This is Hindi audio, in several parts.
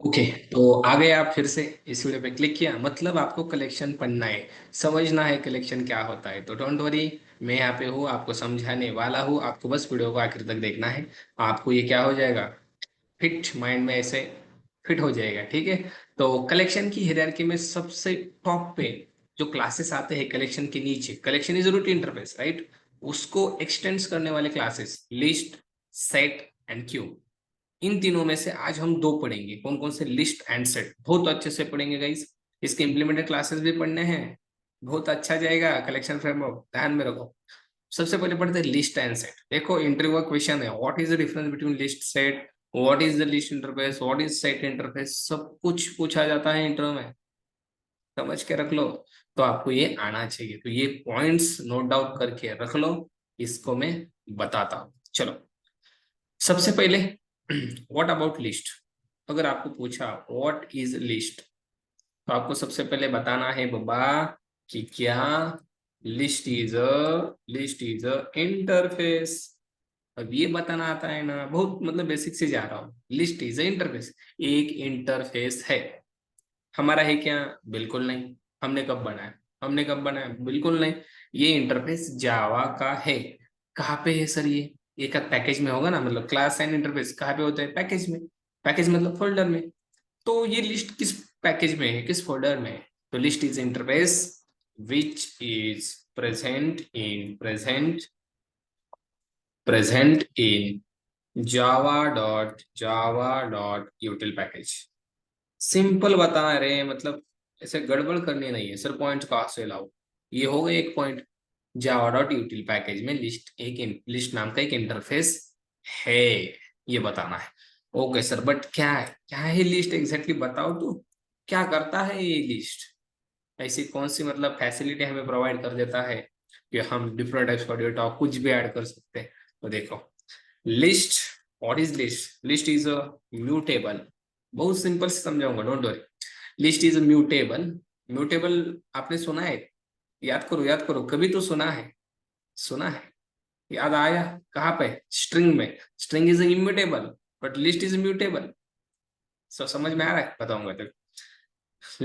ओके। तो आ गए आप फिर से इस वीडियो पे क्लिक किया, मतलब आपको कलेक्शन पढ़ना है, समझना है कलेक्शन क्या होता है। तो डोंट वरी, मैं यहाँ पे हूँ, आपको समझाने वाला हूँ। आपको बस वीडियो को आखिर तक देखना है। आपको ये क्या हो जाएगा, फिट माइंड में ऐसे फिट हो जाएगा। ठीक है। तो कलेक्शन की हायरार्की में सबसे टॉप पे जो क्लासेस आते हैं कलेक्शन के नीचे, collection is root interface, right. उसको एक्सटेंड्स करने वाले classes list, set and queue. इन तीनों में से आज हम दो पढ़ेंगे। कौन कौन से? List and set. बहुत अच्छे से पढ़ेंगे गाइस। इसके इंप्लीमेंटेड क्लासेस भी पढ़ने हैं। बहुत अच्छा जाएगा कलेक्शन फ्रेमवर्क, ध्यान में रखो। सबसे पहले पढ़ते हैं लिस्ट एंड सेट। देखो इंटरव्यू का क्वेश्चन है, what is the difference between list set, what is the list interface, what is set interface, सब कुछ पूछा जाता है इंटरव्यू में। समझ के रख लो। तो आपको ये आना चाहिए, तो ये पॉइंट्स नोट डाउन करके रख लो। इसको मैं बताता हूँ, चलो। सबसे पहले व्हाट अबाउट लिस्ट। अगर आपको पूछा व्हाट इज लिस्ट, तो आपको सबसे पहले बताना है बाबा कि क्या लिस्ट इज अ इंटरफेस। अब ये बताना आता है ना, बहुत मतलब बेसिक से जा रहा हूँ। लिस्ट इज अ इंटरफेस, एक इंटरफेस है। हमारा है क्या? बिल्कुल नहीं। हमने कब बनाया? बिल्कुल नहीं। ये इंटरफेस जावा का है। कहाँ पे है सर ये? एक पैकेज में होगा ना, मतलब क्लास एंड इंटरफेस कहाँ पे होता है? पैकेज में। पैकेज मतलब फोल्डर में। तो ये लिस्ट किस पैकेज में है, किस फोल्डर में है? तो list is interface which is present in java.util package. Simple बता रहे हैं, मतलब ऐसे गड़बड़ करनी नहीं है सर, पॉइंट कहाँ से लाओ। ये हो गया एक पॉइंट। जावा डॉट यूटिल पैकेज में लिस्ट नाम का एक इंटरफेस है, ये बताना है। ओके सर, बट क्या है लिस्ट एग्जैक्टली बताओ तो। क्या करता है ये लिस्ट? ऐसी कौन सी मतलब फैसिलिटी हमें प्रोवाइड कर देता है कि हम डिफरेंट टाइप्स का डेटा कुछ भी ऐड कर सकते हैं? तो देखो, list, what is list? List is a mutable. बहुत सिंपल से समझाऊंगा, don't worry. List is a mutable. Mutable आपने सुना है? याद करो, कभी तो सुना है। याद आया? कहाँ पे? स्ट्रिंग में। String is immutable, but list is mutable. समझ में आ रहा है? बताऊंगा तो।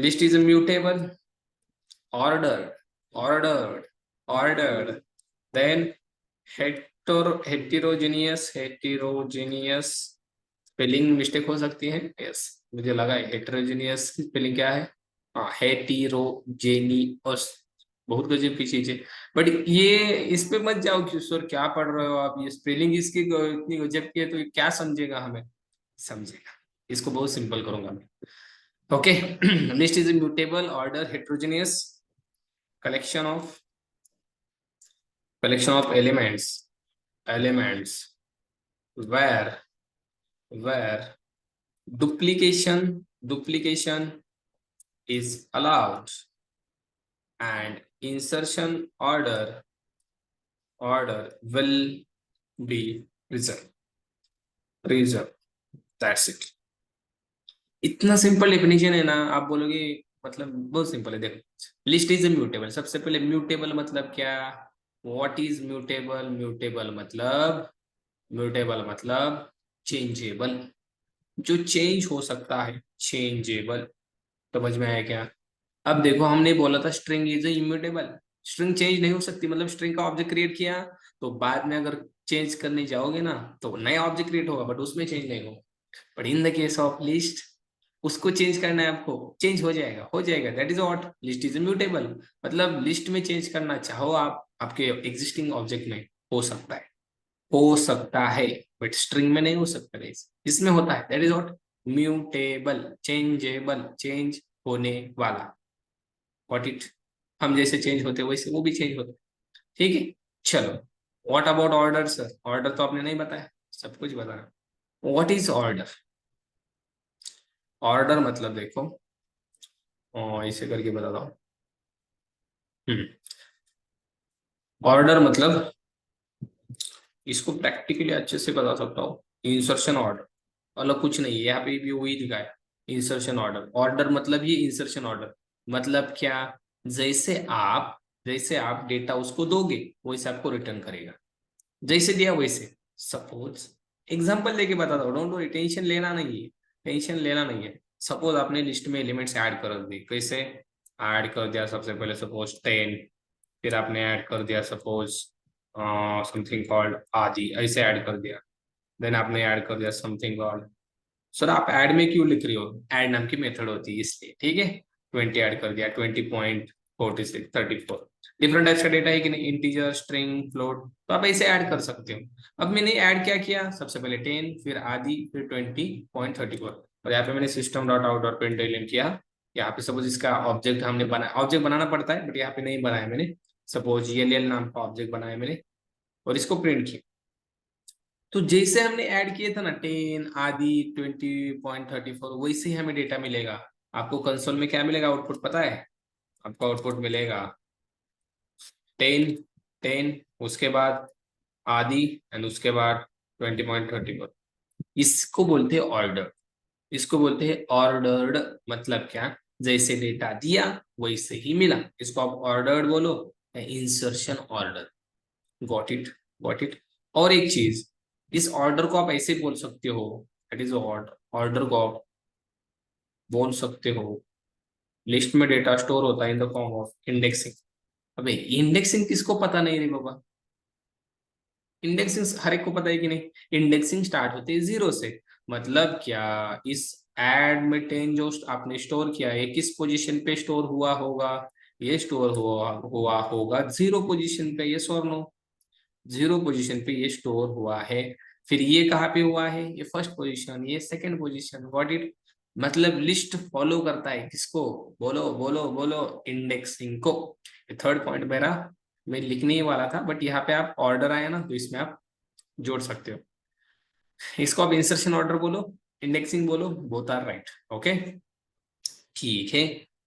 List is mutable, ordered, ordered, then heterogeneous spelling mistake हो सकती है, यस। मुझे लगा हेटेरोजेनियस स्पेलिंग क्या है? हाँ, हेटेरोजेनियस। बहुत गजब की चीज है। बट ये इस पे मत जाओ कि सर क्या पढ़ रहे हो आप, ये स्पेलिंग इसकी इतनी गजब की है, तो ये क्या समझेगा हमें? समझेगा। इसको बहुत सिंपल करूंगा मैं। Okay. List is mutable, order, heterogeneous, collection of collection of elements where duplication is allowed, and insertion order will be reserved. That's it. इतना सिंपल डेफिनेशन है ना, आप बोलोगे मतलब बहुत सिंपल है। देखो, लिस्ट इज म्यूटेबल। सबसे पहले म्यूटेबल मतलब क्या? What is mutable? म्यूटेबल मतलब चेंजेबल, जो चेंज हो सकता है, चेंजेबल। समझ में आया क्या? अब देखो, हमने बोला था string is immutable. String change नहीं हो सकती, मतलब स्ट्रिंग का ऑब्जेक्ट क्रिएट किया, तो बाद में अगर चेंज करने जाओगे ना, तो नया ऑब्जेक्ट क्रिएट होगा, बट उसमें चेंज नहीं होगा। But in the case of list, उसको चेंज करना है आपको, चेंज हो जाएगा। That is what least is immutable. मतलब लिस्ट में चेंज करना चाहो आप, आपके एग्जिस्टिंग ऑब्जेक्ट में हो सकता है, बट स्ट्रिंग में नहीं हो सकता guys। इसमें होता है, that is what mutable, changeable, change होने वाला। व्हाट इट, हम जैसे चेंज होते हैं वैसे वो भी चेंज होता है। ठीक है, चलो। What about order sir? Order तो आपने नहीं बताया, सब कुछ बताया। What is order? ऑर्डर मतलब देखो, ऐसे करके बताता हूँ। ऑर्डर मतलब, इसको प्रैक्टिकली अच्छे से बता सकता हूँ, इंसर्शन ऑर्डर। अलग कुछ नहीं है, यहाँ पे भी वही दिखा है। इंसर्शन ऑर्डर, ऑर्डर मतलब ये इंसर्शन ऑर्डर। मतलब क्या? जैसे आप जैसे आप डेटा उसको दोगे, वैसे आपको रिटर्न करेगा। जैसे दिया वैसे। सपोज एग्जांपल लेके बताता हूँ, डोंट वरी, टेंशन लेना नहीं है। सपोज आपने लिस्ट में एलिमेंट्स ऐड कर दी, कैसे ऐड कर दिया? सबसे पहले सपोज 10, फिर आपने ऐड कर दिया सपोज समथिंग कॉल्ड आदि, ऐसे ऐड कर दिया। देन आपने ऐड कर दिया समथिंग कॉल्ड, सर आप ऐड में क्यों लिख रही हो? ऐड नाम की मेथड होती है इसलिए, ठीक है। 20 ऐड कर दिया, 20.46 34। डिफरेंट टाइप्स का डेटा है कि नहीं, इंटीजर, स्ट्रिंग, फ्लोट, तो आप ऐसे ऐड कर सकते हो। अब मैंने ऐड क्या किया? सबसे पहले 10, फिर आदि, फिर 20.34, और यहाँ पे मैंने system dot out dot println किया। यहाँ पे सपोज इसका ऑब्जेक्ट हमने बनाया, ऑब्जेक्ट बनाना पड़ता है बट यहाँ पे नहीं बनाया मैंने। सपोज एल नाम का ऑब्जेक्ट बनाया मैंने और इसको प्रिंट किया। तो जैसे हमने ऐड किए थे ना 10 आदि 20.34, वैसे ही हमें डेटा मिलेगा। आपको कंसोल में क्या मिलेगा आउटपुट पता है? आपको आउटपुट मिलेगा 10 10, उसके बाद आदि, एंड उसके बाद 20.34। इसको बोलते हैं ऑर्डर, इसको बोलते हैं ऑर्डर्ड। मतलब क्या? जैसे डेटा दिया वैसे ही मिला, इसको आप ऑर्डर्ड बोलो या insertion order. Got it? Got it. और एक चीज, इस ऑर्डर को आप ऐसे बोल सकते हो, दैट इज ऑर्डर। ऑर्डर को आप बोल सकते हो, लिस्ट में डेटा स्टोर होता है in the form of indexing. अबे इंडेक्सिंग किसको पता नहीं रे बाबा? इंडेक्सिंग हर एक को पता है कि नहीं? इंडेक्सिंग स्टार्ट होती है जीरो से। मतलब क्या? इस एड में 10 जो आपने स्टोर किया है किस पोजीशन पे स्टोर हुआ होगा? ये स्टोर हुआ हुआ होगा जीरो पोजीशन पे, ये और नो? जीरो पोजीशन पे ये स्टोर हुआ है। फिर ये कहाँ पे हुआ है? ये फर्स्ट पोजीशन, ये सेकंड पोजीशन। What it? मतलब लिस्ट फॉलो करता है किसको? बोलो बोलो बोलो, इंडेक्सिंग को। थर्ड पॉइंट मेरा मैं लिखने ही वाला था, बट यहाँ पे आप ऑर्डर आया ना तो इसमें आप जोड़ सकते हो। इसको आप इंसर्शन ऑर्डर बोलो, इंडेक्सिंग बोलो, बोथ आर राइट। ओके, ठीक है।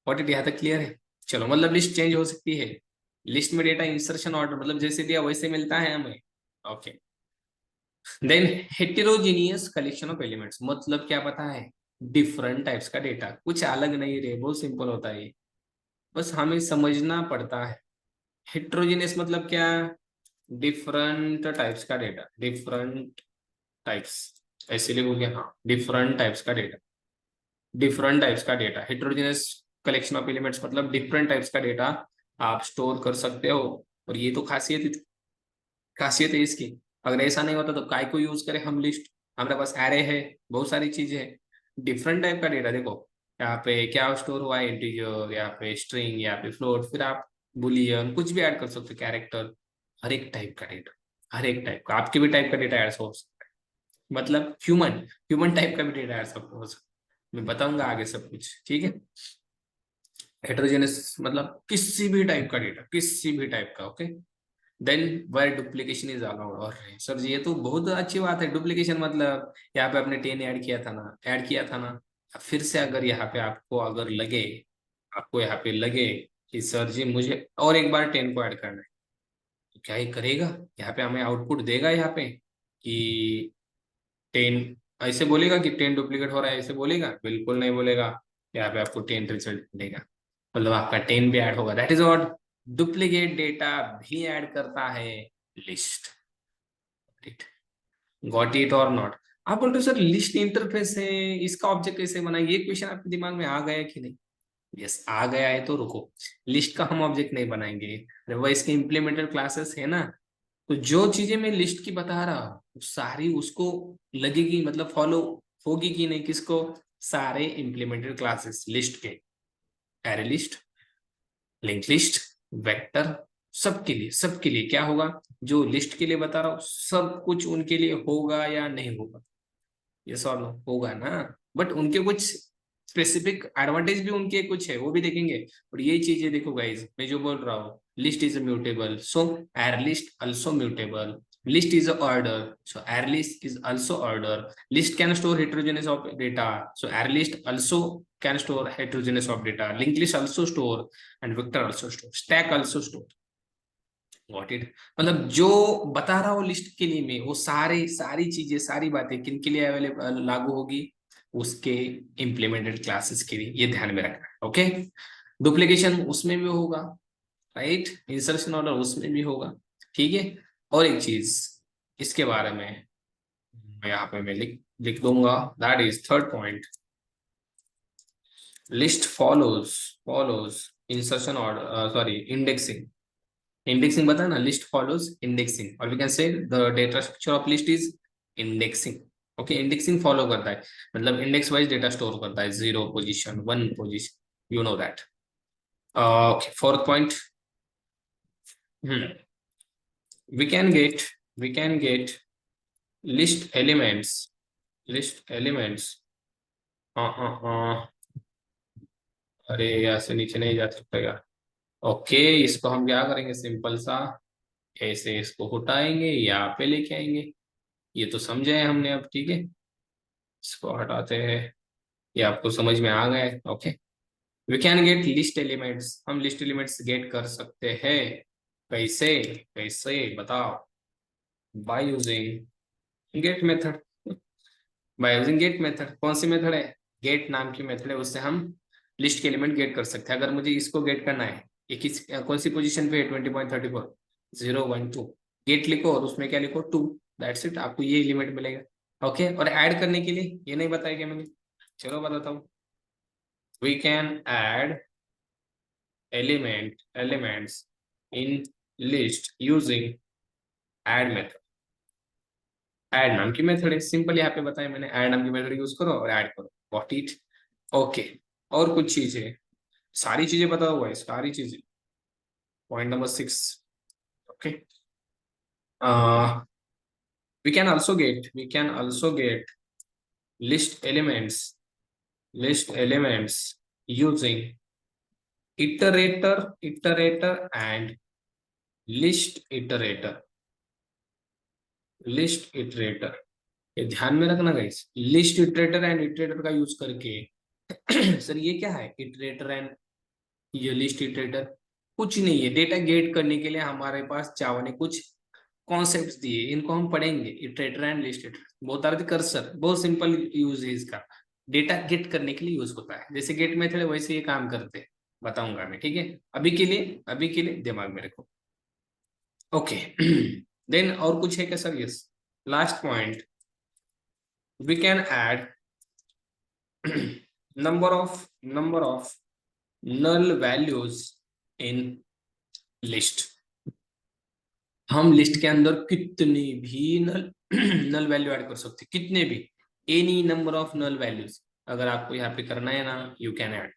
What it? यहाँ तक क्लियर है? चलो, मतलब लिस्ट चेंज हो सकती है। लिस्ट में डेटा इंसर्शन ऑर्डर मतलब जैसे दिया वैसे मिलता है हमें। Okay. Then heterogeneous collection of elements, मतलब क्या पता है? डिफरेंट टाइप्स का डेटा, कुछ अलग नहीं रे, बहुत सिंपल होता है ये, बस हमें समझना पड़ता है। हेटेरोजीनियस मतलब क्या? डिफरेंट टाइप्स का डेटा, डिफरेंट टाइप्स, ऐसे लिखोगे हाँ, डिफरेंट टाइप्स का डेटा। डिफरेंट टाइप्स का data, heterogeneous collection of elements मतलब डिफरेंट टाइप्स का डेटा आप स्टोर कर सकते हो। और ये तो खासियत है इसकी। अगर ऐसा नहीं होता तो काय को यूज करें हम लिस्ट? हमारे पास एरे है, बहुत सारी चीजें है। डिफरेंट टाइप का डेटा देखो, यहाँ पे क्या स्टोर हुआ है? इंटीजर, यहाँ पे स्ट्रिंग, यहाँ पे फ्लोट, फिर आप बुलियन कुछ भी ऐड कर सकते हो, कैरेक्टर। हर एक टाइप का डेटा, हर एक टाइप का, आपके भी टाइप का डेटा ऐड हो सकता है। मतलब ह्यूमन ह्यूमन टाइप का भी डेटा ऐड हो सकता है। मैं बताऊंगा आगे सब कुछ, ठीक है। हेटेरोजेनस मतलब किसी भी टाइप का डेटा, किसी भी टाइप का। Okay. Then where duplication is allowed. और सर जी ये तो बहुत अच्छी बात है, डुप्लीकेशन मतलब यहाँ पे आपने 10 ऐड किया था ना, ऐड किया था ना, फिर से अगर यहाँ पे आपको अगर लगे, आपको यहाँ पे लगे कि सर जी मुझे और एक बार 10 को ऐड करना है, तो क्या ही करेगा? यहाँ पे हमें आउटपुट देगा यहाँ पे कि 10, ऐसे बोलेगा कि 10 डुप्लीकेट हो रहा है, ऐसे बोलेगा? बिल्कुल नहीं बोलेगा। यहाँ पे आपको 10 रिजल्ट मिलेगा, मतलब आपका 10 भी ऐड होगा। That is what duplicate data भी ऐड करता है लिस्ट। गॉट इट और नॉट? आप बोलते हो सर लिस्ट इंटरफेस है, इसका ऑब्जेक्ट कैसे बना? ये क्वेश्चन आपके दिमाग में आ गया कि नहीं? यस, आ गया है तो रुको। लिस्ट का हम ऑब्जेक्ट नहीं बनाएंगे, वो इसके इम्प्लीमेंटेड क्लासेस है ना। तो जो चीजें मैं लिस्ट की बता रहा हूँ वो सारी उसको लगेगी, मतलब फॉलो होगी कि नहीं किसको? सारे इम्प्लीमेंटेड क्लासेस लिस्ट के, array list, link list, vector, सबके लिए क्या होगा? जो लिस्ट के लिए बता रहा हूँ सब कुछ उनके लिए होगा या नहीं होगा? यस और नो? होगा ना। बट उनके कुछ स्पेसिफिक एडवांटेज भी उनके कुछ है, वो भी देखेंगे। और ये चीजें देखो गाइज, मैं जो बोल रहा हूँ, लिस्ट इज म्यूटेबल, सो एर list also mutable. List is a order, so arraylist is also order. List can store heterogeneous of data, so arraylist also can store heterogeneous of data. Linked list also store, and vector also store, stack also store. Got it? मतलब जो बता रहा हूँ लिस्ट के लिए मैं, वो सारी चीजें, सारी बातें किन के लिए अवेलेबल लागू होगी? उसके इम्प्लीमेंटेड क्लासेस के लिए, ये ध्यान में रखना है। ओके। डुप्लीकेशन उसमें भी होगा, राइट? इंसर्शन ऑर्डर उसमें भी होगा, ठीक है। और एक चीज इसके बारे में मैं यहाँ पे मैं लिख लिख दूंगा, that is third point. List follows insertion order, sorry, indexing. Indexing बता ना, list follows indexing, or we can say the data structure of list is indexing. Okay, indexing follow करता है, मतलब इंडेक्स वाइज डेटा स्टोर करता है, 0 position 1 position, you know that. Okay, fourth point. we can get we can get list elements. अरे यहाँ से नीचे नहीं जा सकता यार. ओके, इसको हम क्या करेंगे, सिंपल सा ऐसे इसको हटाएंगे, यहाँ पे लेके आएंगे. ये तो समझे हैं हमने अब, ठीक है. इसको हटाते हैं, ये आपको समझ में आ गया है. Okay, we can get list elements. हम लिस्ट एलिमेंट्स गेट कर सकते हैं. कैसे? कैसे बताओ? By using get method. By using get method. कौन सी मेथड है? गेट नाम की मेथड है, उससे हम लिस्ट के एलिमेंट गेट कर सकते हैं. अगर मुझे इसको गेट करना है, ये किस कौन सी पोजीशन पे है, 20.34, 0 1 2. गेट लिखो और उसमें क्या लिखो, 2. दैट्स इट, आपको ये एलिमेंट मिलेगा. ओके, और ऐड करने के लिए ये नहीं बताया क्या मैंने? चलो बताता हूँ. We can add elements in list using add method. Add नाम की मेथड है, सिंपल यहाँ पे बताया मैंने. ऐड नाम की मेथड यूज करो और ऐड करो, गॉट इट. ओके, और कुछ चीजें, सारी चीजें पता हुआ है, सारी चीजें. Point number 6. Okay, we can also get list elements using iterator and list iterator. List iterator, ये ध्यान में रखना guys. List iterator and iterator का यूज करके सर ये क्या है, इटरेटर एंड ये लिस्ट इटरेटर? कुछ नहीं है, डेटा गेट करने के लिए हमारे पास जावा ने कुछ कॉन्सेप्ट्स दिए, इनको हम पढ़ेंगे. इटरेटर एंड लिस्ट इटरेटर, बहुत आरती कर्सर, बहुत सिंपल यूज है इसका. डेटा गेट करने के लिए यूज होता है, जैसे गेट मेथड है वैसे ये काम करते हैं. बताऊंगा मैं, ठीक है. अभी के लिए दिमाग में रखो. ओके. देन और कुछ है क्या sir? Yes, last point. we can add number of null values in list. हम लिस्ट के अंदर कितनी भी नल नल वैल्यू ऐड कर सकते, कितने भी, any number of null values. अगर आपको यहाँ पे करना है ना, you can add,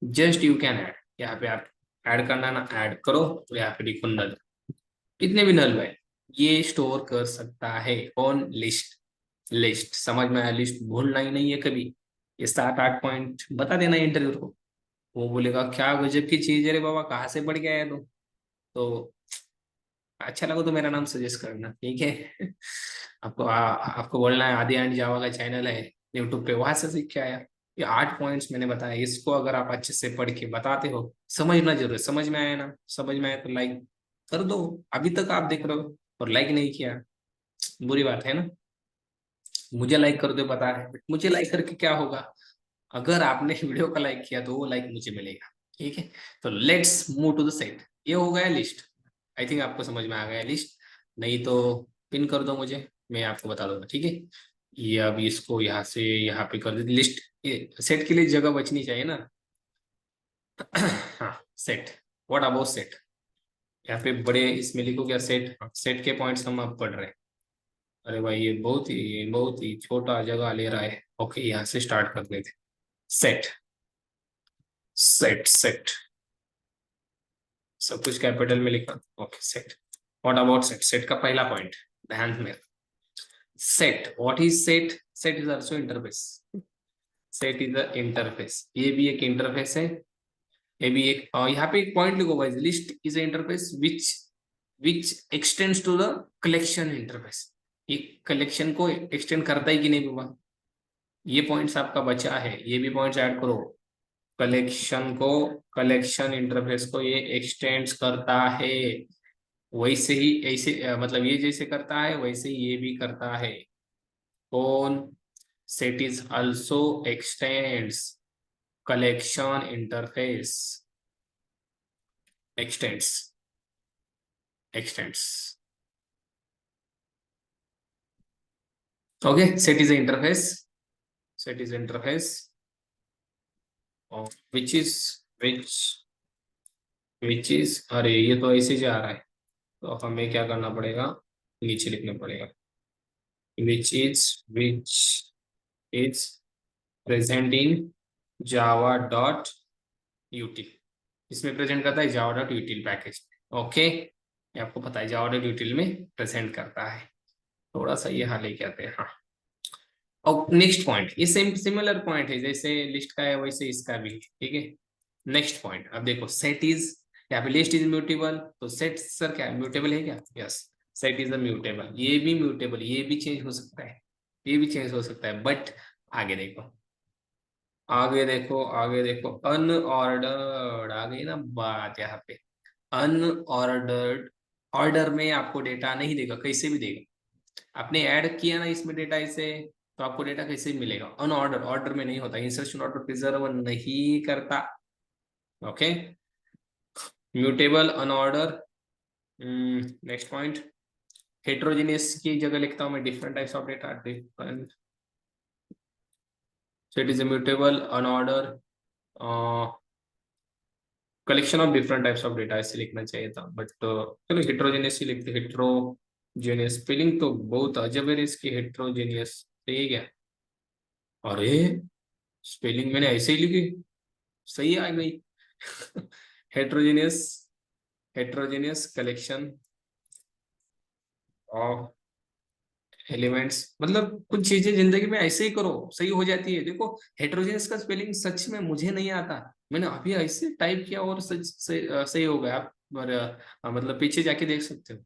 just you can add. यहाँ पे आप ऐड करना है ना, ऐड करो, तो यहाँ पे लिखो नल. कितने भी नल वैल्यू ये स्टोर कर सकता है ऑन लिस्ट. लिस्ट समझ में आया? लिस्ट भूलना ही नहीं है कभी. ये 7 8 पॉइंट बता देना इंटरव्यू को, वो बोलेगा क्या गजब की चीज है रे बाबा, कहाँ से पढ़ के आया तू. तो अच्छा लगा तो मेरा नाम सजेस्ट करना, ठीक है. आपको बोलना है आदि एंड जावा का चैनल है यूट्यूब पे, वहां से सीख के आया. ये 8 पॉइंट्स मैंने बताया, इसको अगर आप अच्छे से पढ़ के बताते हो, समझना जरूर है. समझ में आया ना? समझ में आया तो लाइक कर दो. अभी तक आप देख रहे हो और लाइक नहीं किया, बुरी बात है ना. मुझे लाइक कर दो पता है, बट मुझे लाइक करके क्या होगा? अगर आपने वीडियो का लाइक किया तो वो लाइक मुझे मिलेगा, ठीक है. तो let's move to the set. ये हो गया लिस्ट. आई थिंक आपको समझ में आ गया लिस्ट. नहीं तो पिन कर दो मुझे, मैं आपको बता दूंगा, ठीक है. ये अब इसको यहाँ से यहाँ पे कर दे लिस्ट. सेट के लिए जगह बचनी चाहिए ना. हाँ, सेट. What about set? यहाँ पे बड़े इसमें लिखो क्या, सेट. सेट के पॉइंट्स हम अब पढ़ रहे हैं. अरे भाई ये बहुत ही छोटा जगह ले रहा है. ओके, यहाँ से स्टार्ट कर देते. सेट सेट सब कुछ कैपिटल में लिखा. Okay, set. What about set? Set का पहला पॉइंट ध्यान में. Set, what is set? Set is also interface. Set is the interface, ये भी एक इंटरफेस है. ये भी एक, यहाँ पे एक पॉइंट लिखो भाई, list is interface which extends to the collection interface. ये कलेक्शन को एक्सटेंड करता है कि नहीं बाबा? ये पॉइंट्स आपका बचा है, ये भी पॉइंट्स ऐड करो. कलेक्शन इंटरफेस को ये एक्सटेंड्स करता है. वैसे ही ऐसे मतलब ये जैसे करता है वैसे ही ये भी करता है. कौन? Set is also x tends collection interface. X tends. Okay, set is interface. Set is interface. Which is which which is, अरे ये तो ऐसे जा रहा है, तो हमें क्या करना पड़ेगा, नीचे लिखना पड़ेगा, which is present in Java dot यूटिल। इसमें प्रेजेंट करता है जावा डॉट यूटिल पैकेज। ओके, ये आपको पता है जावा डॉट यूटिल में प्रेजेंट करता है। थोड़ा सा ये हाल लेके आते हैं, हाँ। और नेक्स्ट पॉइंट, ये सेम सिमिलर पॉइंट है, जैसे लिस्ट का है वैसे इसका भी, ठीक है। नेक्स्ट पॉइंट, अब देखो सेट इज, यहाँ पे लिस्ट इज म्यूटेबल, तो सेट सर क्या म्यूटेबल है क्या? Yes, set is the mutable, ये भी म्यूटेबल, ये भी चेंज हो सकता है, ये भी चेंज हो सकता है, बट आगे देखो, आगे देखो, आगे देखो, अनऑर्डर्ड आ गई ना बात यहाँ पे। अनऑर्डर्ड, ऑर्डर में आपको डेटा नहीं देगा, कैसे भी देगा। आपने ऐड किया ना इसमें डेटा इसे, तो आपको डेटा कैसे मिलेगा? अनऑर्डर, ऑर्डर में नहीं होता, इंसर्शन ऑर्डर प्रिजर्व नहीं करता। Okay, mutable, unordered. Next point, heterogeneous की जगह लिखता हूं मैं different types of data, different. So it is mutable, unordered, collection of different types of data ऐसे लिखना चाहिए था, बट चलो हेट्रोजेनियस ही लिखते, हेट्रोजेनियस स्पेलिंग तो बहुत अजब है इसकी, हेट्रोजेनियस सही है क्या? अरे स्पेलिंग मैंने ऐसे ही लिखी, सही आ गई। Heterogeneous, heterogeneous collection of elements, मतलब कुछ चीजें जिंदगी में ऐसे ही करो सही हो जाती है। देखो हेट्रोजेनियस का स्पेलिंग सच में मुझे नहीं आता, मैंने अभी ऐसे टाइप किया और सच सही हो गया। आप मतलब पीछे जाके देख सकते हो।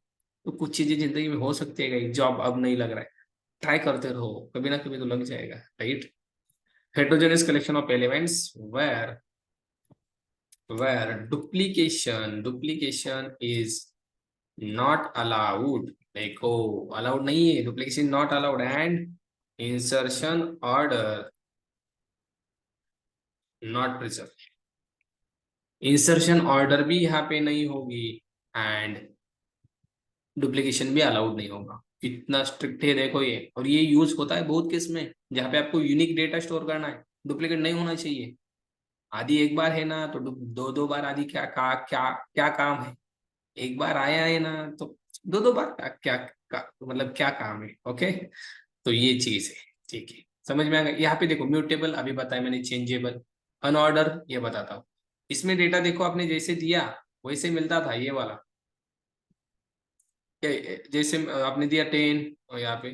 तो कुछ चीजें जिंदगी में हो सकती है, कहीं जॉब अब नहीं लग रहा है, ट्राई करते रहो, कभी ना कभी तो लग जाएगा, right. Heterogeneous collection of elements where duplication is not allowed. देखो अलाउड नहीं है, duplication not allowed, and insertion order not preserve. Insertion order भी यहाँ पे नहीं होगी, एंड डुप्लीकेशन भी अलाउड नहीं होगा। कितना स्ट्रिक्ट है देखो ये, और ये यूज होता है बहुत केस में जहाँ पे आपको यूनिक डेटा स्टोर करना है, डुप्लीकेट नहीं होना चाहिए। आदि एक बार है ना तो दो दो बार आदि क्या क्या क्या काम है? एक बार आया है ना तो दो दो बार मतलब क्या काम है? ओके, तो ये चीज है, ठीक है, समझ में आ गया। यहाँ पे देखो म्यूटेबल अभी बताया मैंने, चेंजेबल, अनऑर्डर ये बताता हूँ। इसमें डेटा देखो आपने जैसे दिया वैसे मिलता था, ये वाला जैसे आपने दिया 10, और यहाँ पे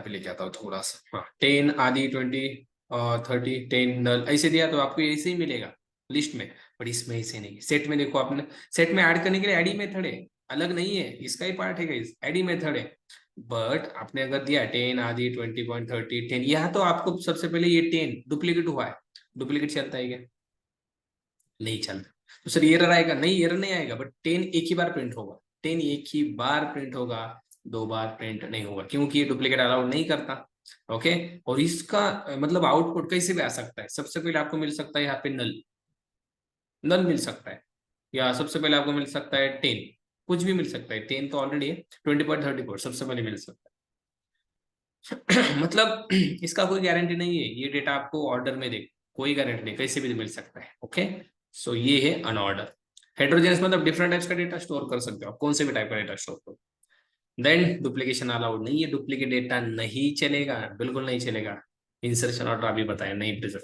लेके आता हूँ थोड़ा सा, हाँ 10 आदि 20 और 30, 10 नल ऐसे दिया तो आपको ऐसे ही मिलेगा लिस्ट में। बट इसमें ऐसे नहीं, सेट में देखो आपने, सेट में ऐड करने के लिए एडी मेथड है, अलग नहीं है, इसका ही पार्ट है गाइस, एडी मेथड है। बट आपने अगर दिया 10 आदि 20.30 10, यहाँ तो आपको सबसे पहले ये 10 डुप्लीकेट हुआ है, डुप्लीकेट चलता है क्या? नहीं चलता। तो सर एरर आएगा? नहीं एरर नहीं आएगा, बट 10 एक ही बार प्रिंट होगा, 10 एक ही बार प्रिंट होगा, दो बार प्रिंट नहीं होगा, क्योंकि ये डुप्लीकेट अलाउड नहीं करता। ओके, और इसका मतलब आउटपुट कैसे भी आ सकता है? सबसे पहले आपको मिल सकता है यहाँ पे नल, नल मिल सकता है, या सबसे पहले आपको मिल सकता है 10, कुछ भी मिल सकता है, 10 तो ऑलरेडी है, 20.34 सबसे पहले मिल सकता है। मतलब इसका कोई गारंटी नहीं है, ये डेटा आपको ऑर्डर में दे, कोई गारंटी नहीं, कैसे भी मिल सकता है। ओके, सो ये है अनऑर्डर। हेट्रोजेनियस मतलब डिफरेंट टाइप्स का डेटा स्टोर कर सकते हो आप, कौन से भी टाइप का डेटा स्टोर करो। देन डुप्लीकेशन अलाउड नहीं है, डुप्लीकेट डेटा नहीं चलेगा, बिल्कुल नहीं चलेगा। इंसर्शन ऑर्डर अभी बताया नहीं प्रिजर्व,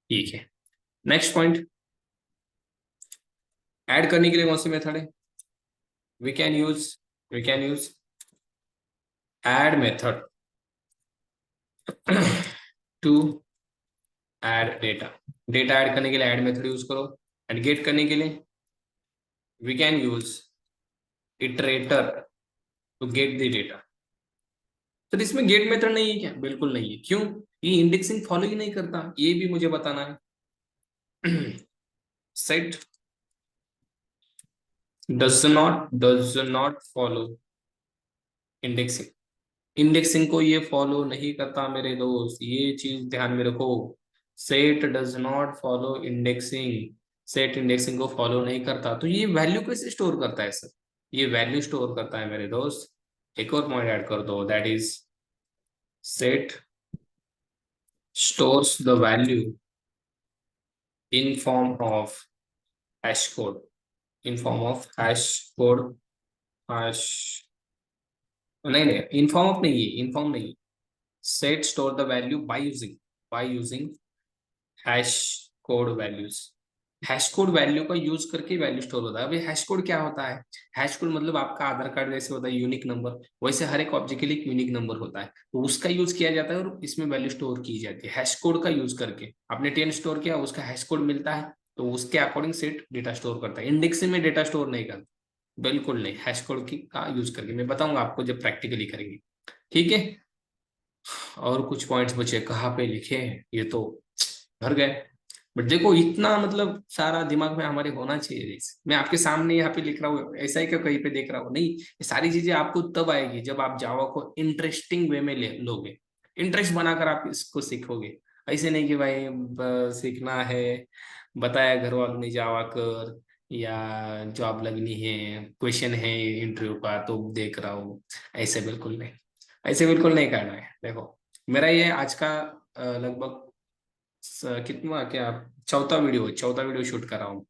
ठीक है। नेक्स्ट पॉइंट, ऐड करने के लिए कौन सी मेथड है? We can use we can use add method to add data. Data add करने के लिए ऐड मेथड यूज करो, एंड गेट करने के लिए we can use iterator to get the data. तो इसमें गेट मेथड नहीं है क्या? बिल्कुल नहीं है, क्यों? ये इंडेक्सिंग फॉलो ही नहीं करता, ये भी मुझे बताना है। Set does not follow indexing, indexing को ये फॉलो नहीं करता मेरे दोस्त, ये चीज ध्यान में रखो। Set does not follow indexing, set indexing को फॉलो नहीं करता, तो ये वैल्यू कैसे स्टोर करता है सर? ये वैल्यू स्टोर करता है मेरे दोस्त, एक और पॉइंट ऐड कर दो, that is set stores the value in form of hash code, in form of hash code, hash, नहीं नहीं, इन फॉर्म ऑफ नहीं है, इन फॉर्म नहीं, set store the value by using hash code values. Hash code value का यूज करके वैल्यू स्टोर होता है। अभी हैश कोड क्या होता है? हैश कोड मतलब आपका आधार कार्ड जैसे होता है यूनिक नंबर, वैसे हर एक ऑब्जेक्ट के लिए एक यूनिक नंबर होता है, तो उसका यूज किया जाता है और इसमें वैल्यू स्टोर की जाती है हैश कोड का यूज करके। आपने 10 स्टोर किया, उसका हैश कोड मिलता है, तो उसके अकॉर्डिंग सेट डेटा स्टोर करता है। इंडेक्स में डेटा स्टोर नहीं करता, बिल्कुल नहीं, हैश कोड की का यूज करके। मैं बताऊंगा आपको जब प्रैक्टिकली करेंगे, ठीक है। और कुछ पॉइंट्स बचे, कहाँ पे लिखे हैं ये तो भर गए। बट देखो इतना मतलब सारा दिमाग में हमारे होना चाहिए। जैसे मैं आपके सामने यहाँ पे लिख रहा हूँ, ऐसा ही क्यों कहीं पे देख रहा हूँ, नहीं, ये सारी चीजें आपको तब आएगी जब आप जावा को इंटरेस्टिंग वे में ले लोगे, इंटरेस्ट बनाकर आप इसको सीखोगे। ऐसे नहीं कि भाई सीखना है, बताया घर वालों ने जावा कर, या जॉब लगनी है, क्वेश्चन है इंटरव्यू का तो देख रहा हूँ। ऐसे बिल्कुल नहीं, ऐसे बिल्कुल नहीं करना है। देखो मेरा ये आज का लगभग कितना क्या, चौथा वीडियो शूट कर रहा हूँ,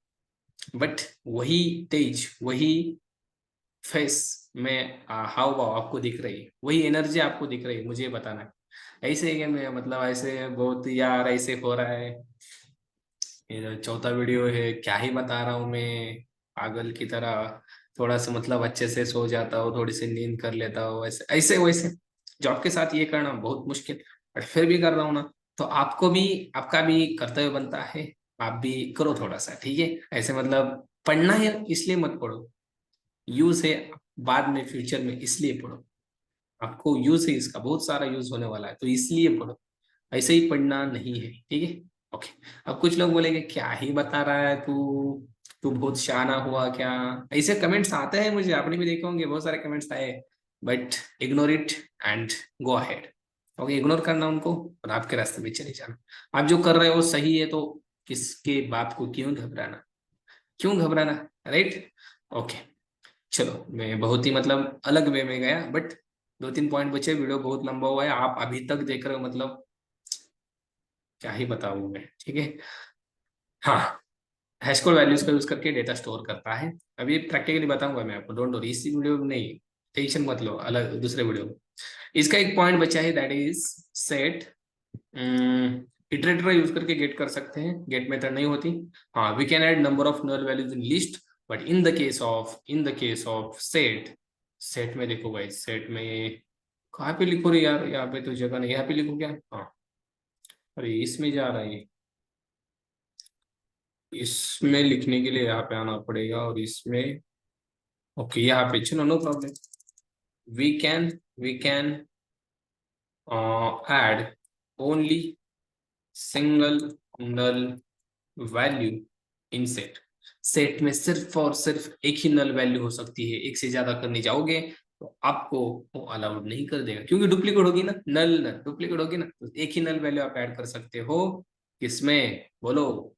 बट वही तेज, वही फेस में हाव भाव आपको दिख रही है, वही एनर्जी आपको दिख रही है, मुझे ये बताना है। ऐसे ही है मैं, मतलब ऐसे बहुत यार ऐसे हो रहा है, ये चौथा वीडियो है, क्या ही बता रहा हूँ मैं, पागल की तरह। थोड़ा सा मतलब अच्छे से सो जाता हूँ, थोड़ी सी नींद कर लेता हूँ, ऐसे ऐसे वैसे। जॉब के साथ ये करना बहुत मुश्किल, बट फिर भी कर रहा हूँ ना, तो आपको भी, आपका भी कर्तव्य बनता है, आप भी करो थोड़ा सा, ठीक है। ऐसे मतलब पढ़ना है इसलिए मत पढ़ो, यूज है बाद में फ्यूचर में इसलिए पढ़ो, आपको यूज है, इसका बहुत सारा यूज होने वाला है, तो इसलिए पढ़ो, ऐसे ही पढ़ना नहीं है, ठीक है। ओके। अब कुछ लोग बोलेंगे क्या ही बता रहा है तू, तू बहुत शाना हुआ क्या, ऐसे कमेंट्स आते हैं मुझे, आपने भी देखे होंगे बहुत सारे कमेंट्स आए, but ignore it and go ahead. Okay, ignore करना उनको और आपके रास्ते में चले जाना। आप जो कर रहे हो सही है, तो किसके बात को क्यों घबराना, क्यों घबराना, राइट। ओके, चलो मैं बहुत ही मतलब अलग वे में गया, बट 2-3 पॉइंट बचे, वीडियो बहुत लंबा हुआ है, आप अभी तक देख रहे हो, मतलब क्या ही बताऊं मैं, ठीक है। हाँ, हैशकोड वैल्यूज का यूज करके डेटा स्टोर करता है। अभी प्रैक्टिकली बताऊंगा मैं आपको, डोंट वरी, इसी वीडियो में नहीं, टेंशन मत लो, अलग दूसरे वीडियो में। इसका एक पॉइंट बचा है, that is set. Iterator use करके गेट कर सकते हैं, गेट मेथड नहीं होती। हाँ, we can add number of null values in list, but in the case of set, set में देखो भाई, सेट में कहाँ पे लिखो रे यार, यहाँ पे तो जगह नहीं, यहाँ पे लिखो क्या, हाँ, अरे इसमें जा रहा है, इसमें लिखने के लिए यहाँ पे आना पड़ेगा, और इसमें, ओके यहाँ पे, चलो no problem, we can add only single null value in set. Set में सिर्फ और सिर्फ एक ही नल वैल्यू हो सकती है, एक से ज्यादा करने जाओगे तो आपको वो अलाउड नहीं कर देगा, क्योंकि डुप्लीकेट होगी ना, नल नल डुप्लीकेट होगी ना, तो एक ही नल वैल्यू आप ऐड कर सकते हो। किसमें बोलो,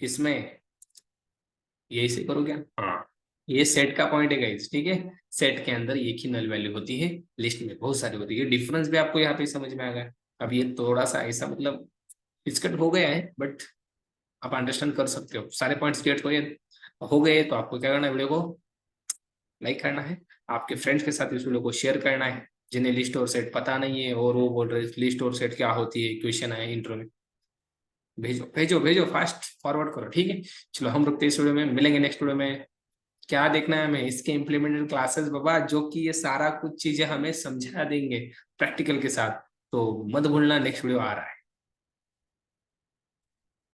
किसमें, यही से करोगे, हाँ। ये सेट का पॉइंट है गाइस, ठीक है। सेट के अंदर एक ही नल वैल्यू होती है, लिस्ट में बहुत सारी होती है, डिफरेंस भी आपको यहाँ पे समझ में आ गया। अब ये थोड़ा सा ऐसा मतलब डिस्कट हो गया है, बट आप अंडरस्टैंड कर सकते हो, सारे पॉइंट्स क्लियर हो गए, तो आपको क्या करना है, वीडियो को लाइक करना है, आपके फ्रेंड्स के साथ इस वीडियो को शेयर करना है, जिन्हें लिस्ट और सेट पता नहीं है और वो बोल रहे लिस्ट और सेट क्या होती है, क्वेश्चन आए इंट्रो में, भेजो भेजो भेजो, फास्ट फॉरवर्ड करो, ठीक है। चलो हम रुकते हैं इस वीडियो में, मिलेंगे नेक्स्ट वीडियो में। क्या देखना है हमें, इसके इम्प्लीमेंटेड क्लासेस बाबा, जो कि ये सारा कुछ चीजें हमें समझा देंगे प्रैक्टिकल के साथ, तो मत भूलना, नेक्स्ट वीडियो आ रहा है।